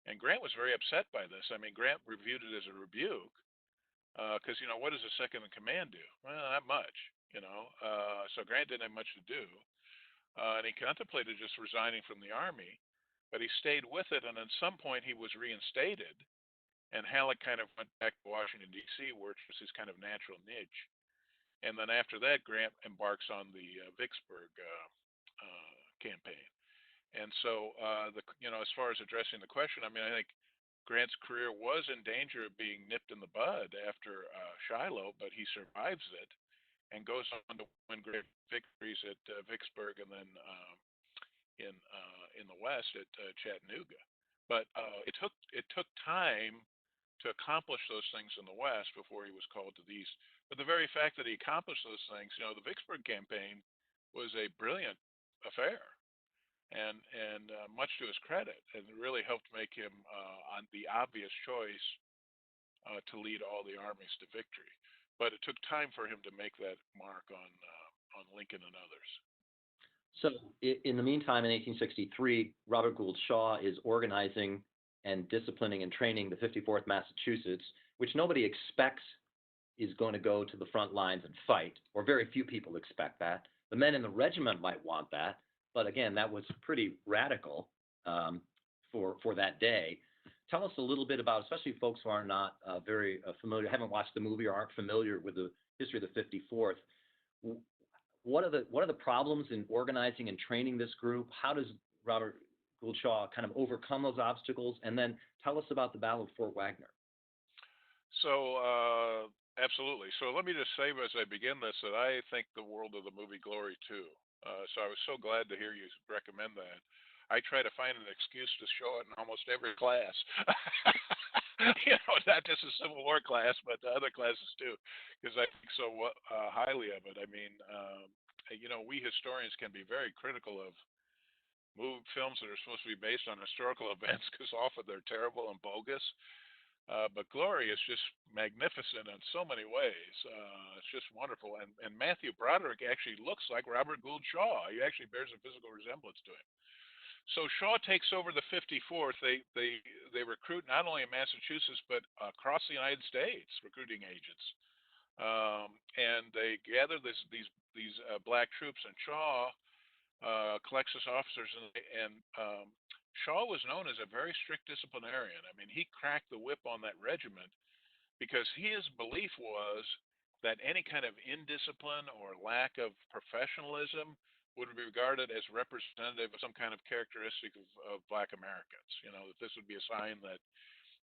And Grant was very upset by this. I mean, Grant reviewed it as a rebuke because, what does a second in command do? Well, not much, So Grant didn't have much to do. And he contemplated just resigning from the army. But he stayed with it, and at some point he was reinstated, and Halleck kind of went back to Washington, D.C., which was his kind of natural niche. And then after that, Grant embarks on the Vicksburg campaign. And so, as far as addressing the question, I mean, I think Grant's career was in danger of being nipped in the bud after Shiloh, but he survives it and goes on to win great victories at Vicksburg and then in the West at Chattanooga. But it took time to accomplish those things in the West before he was called to the East. But the very fact that he accomplished those things, the Vicksburg campaign was a brilliant affair, and much to his credit, and it really helped make him on the obvious choice to lead all the armies to victory. But it took time for him to make that mark on Lincoln and others. So in the meantime, in 1863, Robert Gould Shaw is organizing and disciplining and training the 54th Massachusetts, which nobody expects is going to go to the front lines and fight, or very few people expect that. The men in the regiment might want that, but again, that was pretty radical for that day. Tell us a little bit about, especially folks who are not very familiar, haven't watched the movie or aren't familiar with the history of the 54th. What are the problems in organizing and training this group? How does Robert Gould Shaw kind of overcome those obstacles? And then tell us about the Battle of Fort Wagner. So absolutely. So let me just say as I begin this that I think the world of the movie Glory too. So I was so glad to hear you recommend that. I try to find an excuse to show it in almost every class. Not just a Civil War class, but the other classes too, because I think so highly of it. I mean, we historians can be very critical of films that are supposed to be based on historical events because often they're terrible and bogus. But Glory is just magnificent in so many ways. It's just wonderful. And Matthew Broderick actually looks like Robert Gould Shaw. He actually bears a physical resemblance to him. So Shaw takes over the 54th. They recruit not only in Massachusetts but across the United States, recruiting agents, and they gather these black troops. And Shaw collects his officers, and Shaw was known as a very strict disciplinarian. I mean, he cracked the whip on that regiment because his belief was that any kind of indiscipline or lack of professionalism would be regarded as representative of some kind of characteristic of Black Americans. That this would be a sign that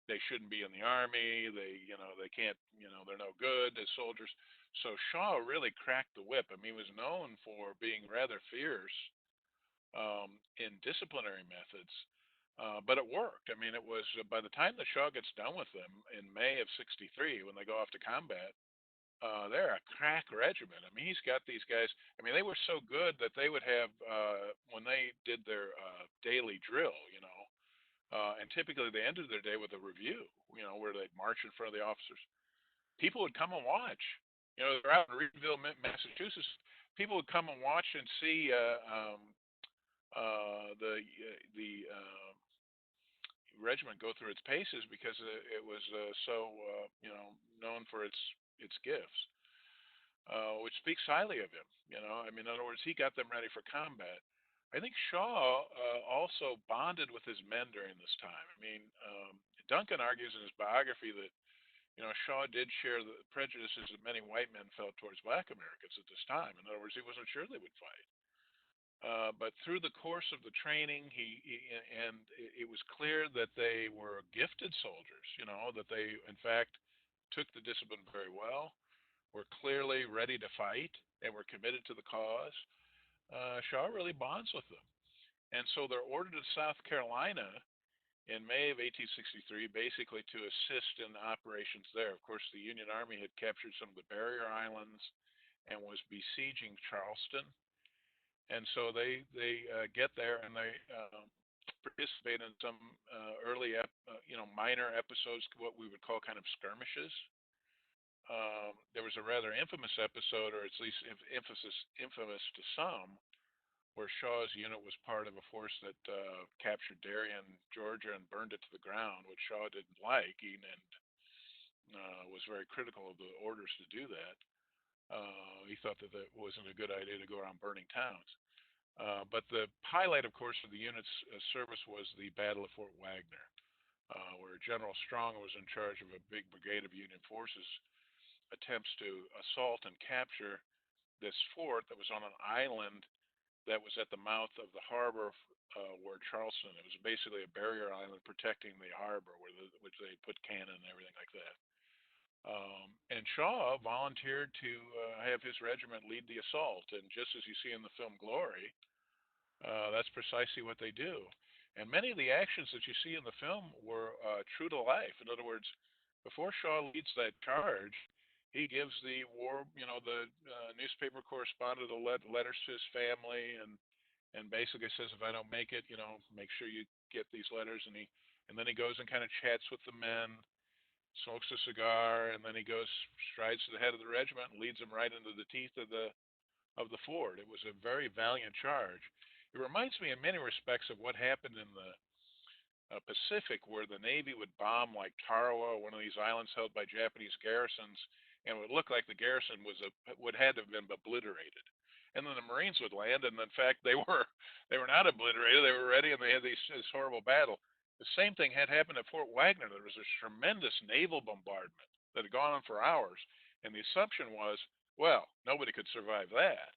they shouldn't be in the army. They can't. They're no good as soldiers. So Shaw really cracked the whip. I mean, he was known for being rather fierce in disciplinary methods. But it worked. I mean, it was by the time that Shaw gets done with them in May of '63, when they go off to combat, they're a crack regiment. I mean, he's got these guys. I mean, they were so good that they would have when they did their daily drill, and typically they ended their day with a review, where they'd march in front of the officers. People would come and watch. They're out in Reedville, Massachusetts. People would come and watch and see the regiment go through its paces because it was so known for its gifts, which speaks highly of him. I mean, in other words, he got them ready for combat. I think Shaw also bonded with his men during this time. I mean, Duncan argues in his biography that Shaw did share the prejudices that many white men felt towards Black Americans at this time. In other words, he wasn't sure they would fight. But through the course of the training, it was clear that they were gifted soldiers. That they, in fact, took the discipline very well, were clearly ready to fight, and were committed to the cause. Shaw really bonds with them, and so they're ordered to South Carolina in May of 1863, basically to assist in operations there. Of course, the Union Army had captured some of the barrier islands and was besieging Charleston. And so they get there and they participate in some early, minor episodes, what we would call kind of skirmishes. There was a rather infamous episode, or at least infamous to some, where Shaw's unit was part of a force that captured Darien, Georgia, and burned it to the ground, which Shaw didn't like, and was very critical of the orders to do that. He thought that wasn't a good idea to go around burning towns. But the highlight, of course, of the unit's service was the Battle of Fort Wagner, where General Strong was in charge of a big brigade of Union forces' attempts to assault and capture this fort that was on an island that was at the mouth of the harbor where Charleston. It was basically a barrier island protecting the harbor, which they put cannon and everything like that. And Shaw volunteered to have his regiment lead the assault. And just as you see in the film Glory, that's precisely what they do. And many of the actions that you see in the film were true to life. In other words, before Shaw leads that charge, he gives the the newspaper correspondent letters to his family, and basically says, if I don't make it, make sure you get these letters. And then he goes and kind of chats with the men, smokes a cigar, and then he strides to the head of the regiment and leads them right into the teeth of the fort. It was a very valiant charge. It reminds me in many respects of what happened in the Pacific, where the Navy would bomb like Tarawa, one of these islands held by Japanese garrisons, and it would look like the garrison would had to have been obliterated. And then the Marines would land, and in fact they were not obliterated. They were ready, and they had this horrible battle. The same thing had happened at Fort Wagner. There was a tremendous naval bombardment that had gone on for hours, and the assumption was, well, nobody could survive that.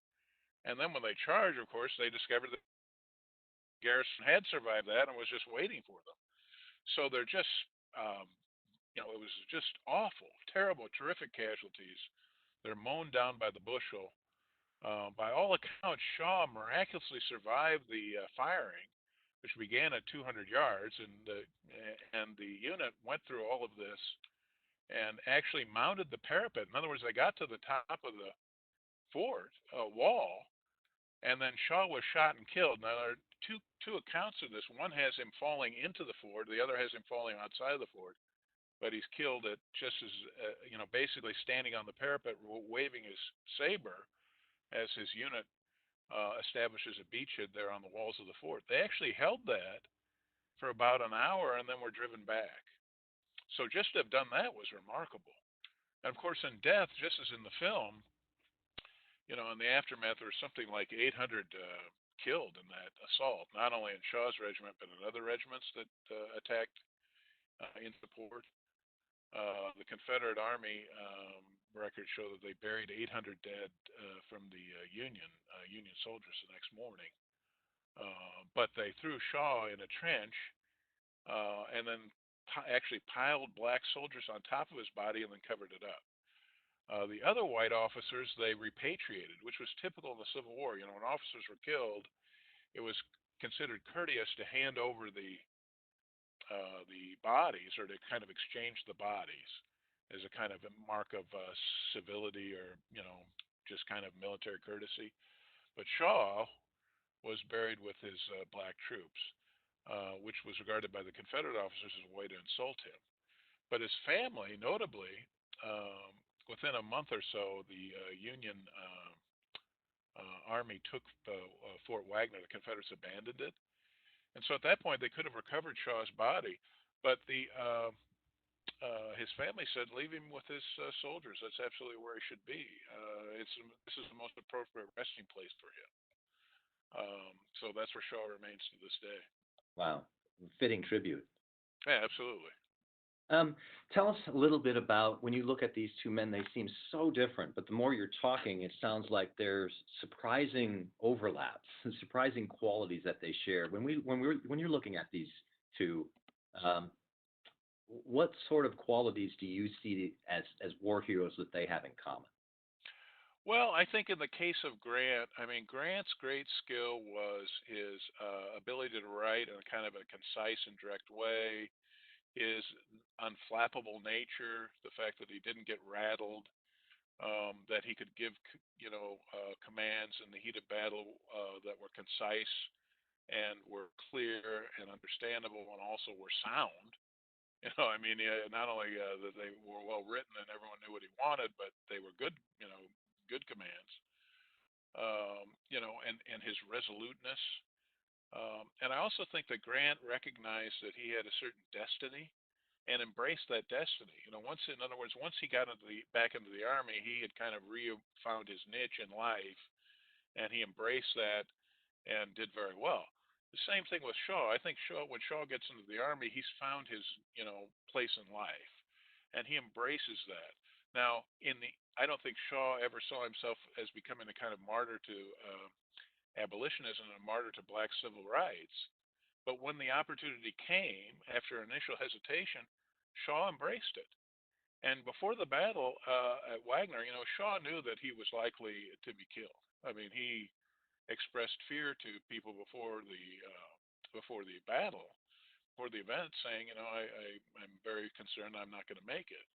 And then when they charged, of course, they discovered that the garrison had survived that and was just waiting for them. So they're just, it was just awful, terrible, terrific casualties. They're mown down by the bushel. By all accounts, Shaw miraculously survived the firing, which began at 200 yards, and the unit went through all of this and actually mounted the parapet. In other words, they got to the top of the fort wall, and then Shaw was shot and killed. Now, there are two accounts of this. One has him falling into the fort. The other has him falling outside of the fort. But he's killed at just as, basically standing on the parapet, waving his saber as his unit establishes a beachhead there on the walls of the fort. They actually held that for about an hour and then were driven back. So just to have done that was remarkable. And of course, in death, just as in the film, in the aftermath, there was something like 800 killed in that assault, not only in Shaw's regiment, but in other regiments that attacked into the port. The Confederate Army records show that they buried 800 dead from the Union soldiers the next morning. But they threw Shaw in a trench and then actually piled black soldiers on top of his body and then covered it up. The other white officers they repatriated, which was typical in the Civil War. When officers were killed, it was considered courteous to hand over the bodies, or to kind of exchange the bodies as a kind of a mark of civility, or just kind of military courtesy. But Shaw was buried with his black troops, which was regarded by the Confederate officers as a way to insult him. But his family, notably, within a month or so, the Union Army took Fort Wagner. The Confederates abandoned it. And so at that point, they could have recovered Shaw's body, but his family said, leave him with his soldiers. That's absolutely where he should be. This is the most appropriate resting place for him. So that's where Shaw remains to this day. Wow. Fitting tribute. Yeah, absolutely. Tell us a little bit about, when you look at these two men, they seem so different, but the more you're talking, it sounds like there's surprising overlaps, surprising qualities that they share. When you're looking at these two, what sort of qualities do you see as war heroes that they have in common? Well, I think in the case of Grant, Grant's great skill was his ability to write in a kind of a concise and direct way, his unflappable nature, the fact that he didn't get rattled, that he could give, commands in the heat of battle that were concise and were clear and understandable, and also were sound. Not only that they were well written and everyone knew what he wanted, but they were good, good commands. And his resoluteness. And I also think that Grant recognized that he had a certain destiny and embraced that destiny. Once he got back into the Army, he had kind of found his niche in life, and he embraced that and did very well. The same thing with Shaw. I think when Shaw gets into the Army, he's found his, place in life, and he embraces that. Now, I don't think Shaw ever saw himself as becoming a kind of martyr to abolitionism and a martyr to black civil rights. But when the opportunity came, after initial hesitation, Shaw embraced it. And before the battle at Wagner, Shaw knew that he was likely to be killed. He expressed fear to people before the battle, before the event, saying, I'm very concerned I'm not going to make it,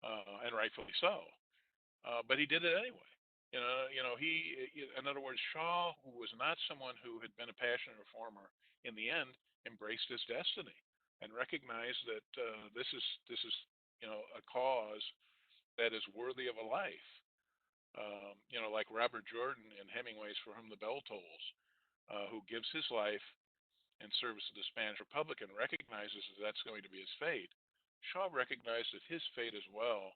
and rightfully so. But he did it anyway. In other words, Shaw, who was not someone who had been a passionate reformer, in the end embraced his destiny and recognized that this is a cause that is worthy of a life. Like Robert Jordan in Hemingway's For Whom the Bell Tolls, who gives his life in service to the Spanish Republic and recognizes that that's going to be his fate. Shaw recognized that his fate as well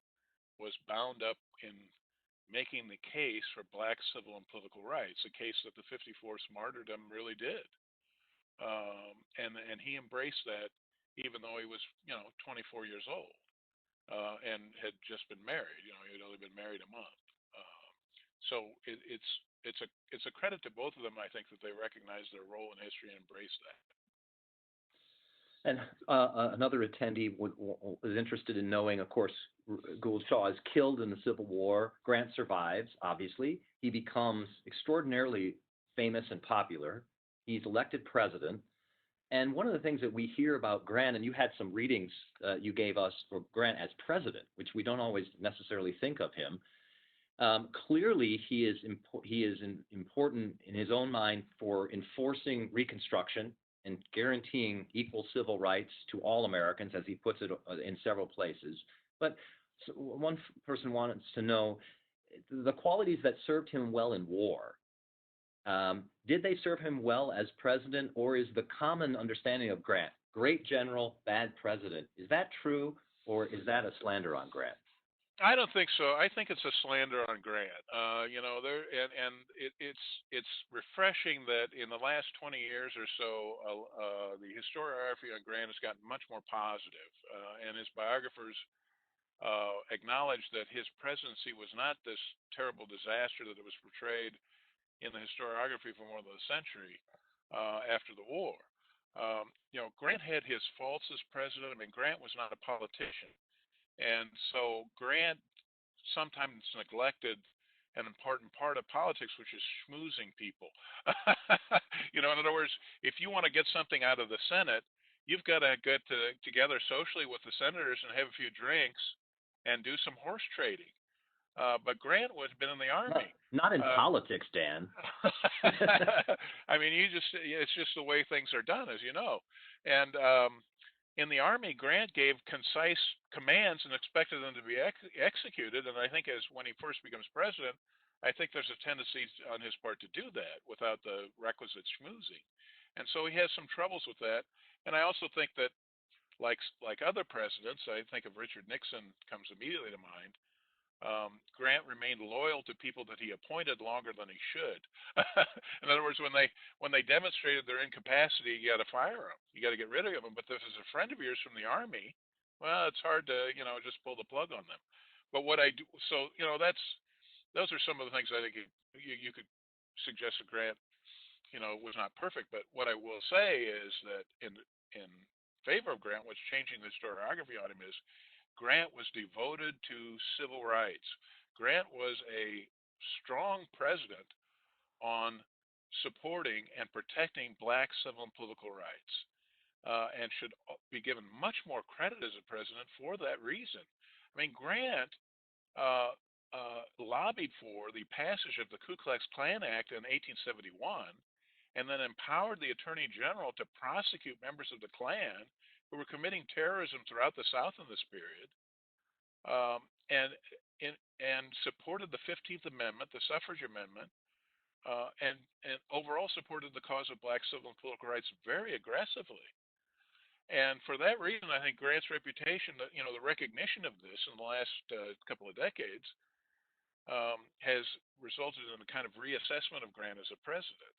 was bound up in making the case for black civil and political rights, a case that the 54th martyrdom really did. And he embraced that, even though he was 24 years old and had just been married. He had only been married a month. So it's a credit to both of them, I think, that they recognize their role in history and embrace that. And another attendee was interested in knowing, of course, Gould Shaw is killed in the Civil War. Grant survives, obviously. He becomes extraordinarily famous and popular. He's elected president. And one of the things that we hear about Grant, and you had some readings you gave us for Grant as president, which we don't always necessarily think of him. Clearly, he is important in his own mind for enforcing Reconstruction and guaranteeing equal civil rights to all Americans, as he puts it in several places. But one person wanted to know the qualities that served him well in war. Did they serve him well as president, or is the common understanding of Grant, great general, bad president, is that true, or is that a slander on Grant? I don't think so. I think it's a slander on Grant. It's refreshing that in the last 20 years or so, the historiography on Grant has gotten much more positive, and his biographers acknowledge that his presidency was not this terrible disaster that it was portrayed in the historiography for more than a century after the war. Grant had his faults as president. I mean, Grant was not a politician. And so Grant sometimes neglected an important part of politics, which is schmoozing people. In other words, if you want to get something out of the Senate, you've got to get together socially with the senators and have a few drinks and do some horse trading. But Grant had been in the Army. Not in politics, Dan. I mean, it's just the way things are done, as you know. And in the Army, Grant gave concise commands and expected them to be executed. And I think when he first becomes president, I think there's a tendency on his part to do that without the requisite schmoozing. And so he has some troubles with that. And I also think that, like other presidents, I think of Richard Nixon comes immediately to mind. Grant remained loyal to people that he appointed longer than he should. In other words, when they demonstrated their incapacity, you got to fire them. You got to get rid of them. But if it's a friend of yours from the Army, well, it's hard to just pull the plug on them. But what I do, so those are some of the things I think you could suggest that Grant was not perfect. But what I will say is that in favor of Grant, what's changing the historiography on him is Grant was devoted to civil rights. Grant was a strong president on supporting and protecting black civil and political rights, and should be given much more credit as a president for that reason. I mean, Grant lobbied for the passage of the Ku Klux Klan Act in 1871, and then empowered the Attorney General to prosecute members of the Klan who were committing terrorism throughout the South in this period, and supported the 15th Amendment, the Suffrage Amendment, and overall supported the cause of black civil and political rights very aggressively. And for that reason, I think Grant's reputation, the recognition of this in the last couple of decades, has resulted in a kind of reassessment of Grant as a president.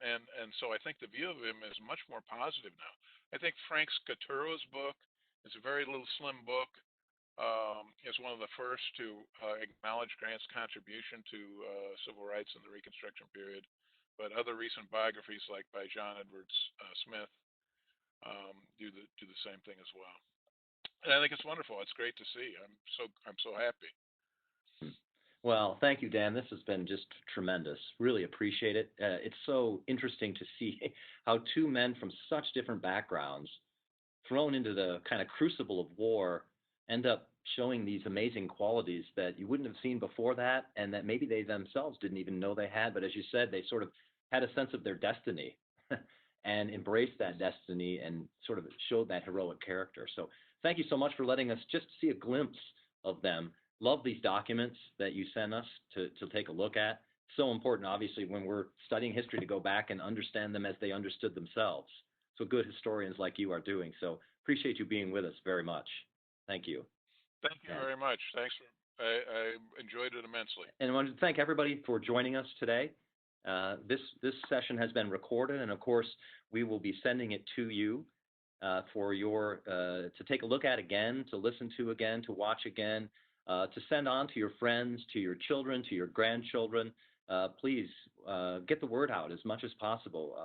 And so I think the view of him is much more positive now. I think Frank Scaturo's book is a very little slim book. Is one of the first to acknowledge Grant's contribution to civil rights in the Reconstruction period. But other recent biographies, like by John Edwards Smith, do the same thing as well. And I think it's wonderful. It's great to see. I'm so happy. Well, thank you, Dan. This has been just tremendous. Really appreciate it. It's so interesting to see how two men from such different backgrounds, thrown into the kind of crucible of war, end up showing these amazing qualities that you wouldn't have seen before that, and that maybe they themselves didn't even know they had. But as you said, they sort of had a sense of their destiny and embraced that destiny and sort of showed that heroic character. So thank you so much for letting us just see a glimpse of them. Love these documents that you sent us to take a look at. So important, obviously, when we're studying history, to go back and understand them as they understood themselves. So good historians like you are doing. So appreciate you being with us very much. Thank you. Thank you very much. Thanks. I enjoyed it immensely. And I want to thank everybody for joining us today. This session has been recorded, and of course, we will be sending it to you for your to take a look at again, to listen to again, to watch again, to send on to your friends, to your children, to your grandchildren. Please get the word out as much as possible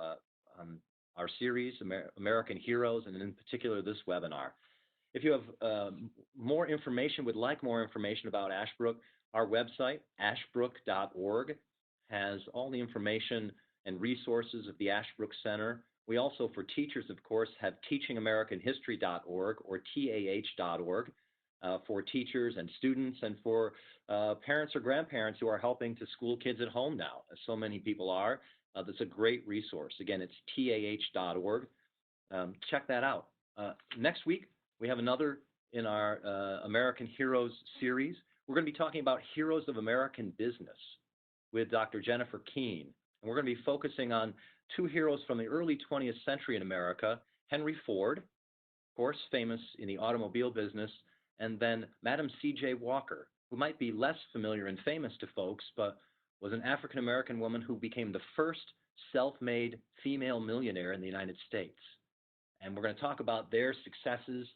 on our series, American Heroes, and in particular this webinar. If you have more information, would like more information about Ashbrook, our website, ashbrook.org, has all the information and resources of the Ashbrook Center, We also, for teachers, of course, have teachingamericanhistory.org or TAH.org for teachers and students, and for parents or grandparents who are helping to school kids at home now, as so many people are. That's a great resource. Again, it's TAH.org. Check that out. Next week, we have another in our American Heroes series. We're going to be talking about heroes of American business with Dr. Jennifer Keene. And we're going to be focusing on two heroes from the early 20th century in America, Henry Ford, of course, famous in the automobile business, and then Madam C.J. Walker, who might be less familiar and famous to folks, but was an African-American woman who became the first self-made female millionaire in the United States. And we're going to talk about their successes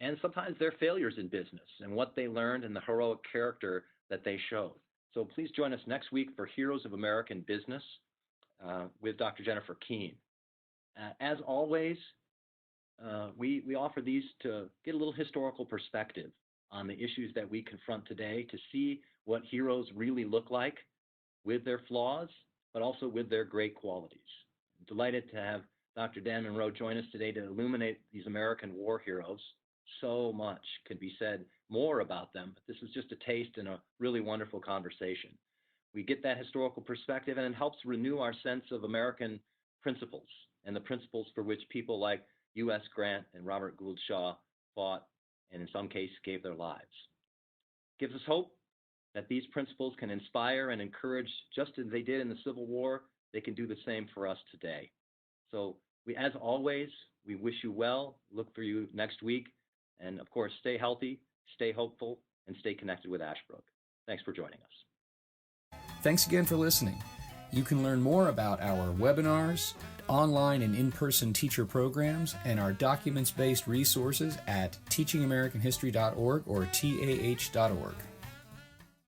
and sometimes their failures in business and what they learned and the heroic character that they showed. So please join us next week for Heroes of American Business with Dr. Jennifer Keene. As always, we offer these to get a little historical perspective on the issues that we confront today, to see what heroes really look like with their flaws, but also with their great qualities. I'm delighted to have Dr. Dan Monroe join us today to illuminate these American war heroes. So much could be said more about them, but this is just a taste and a really wonderful conversation. We get that historical perspective, and it helps renew our sense of American principles and the principles for which people like U.S. Grant and Robert Gould Shaw fought and in some cases gave their lives. Gives us hope that these principles can inspire and encourage, just as they did in the Civil War, they can do the same for us today. So as always, we wish you well, look for you next week, and of course, stay healthy, stay hopeful, and stay connected with Ashbrook. Thanks for joining us. Thanks again for listening. You can learn more about our webinars, online and in-person teacher programs, and our documents-based resources at teachingamericanhistory.org or TAH.org.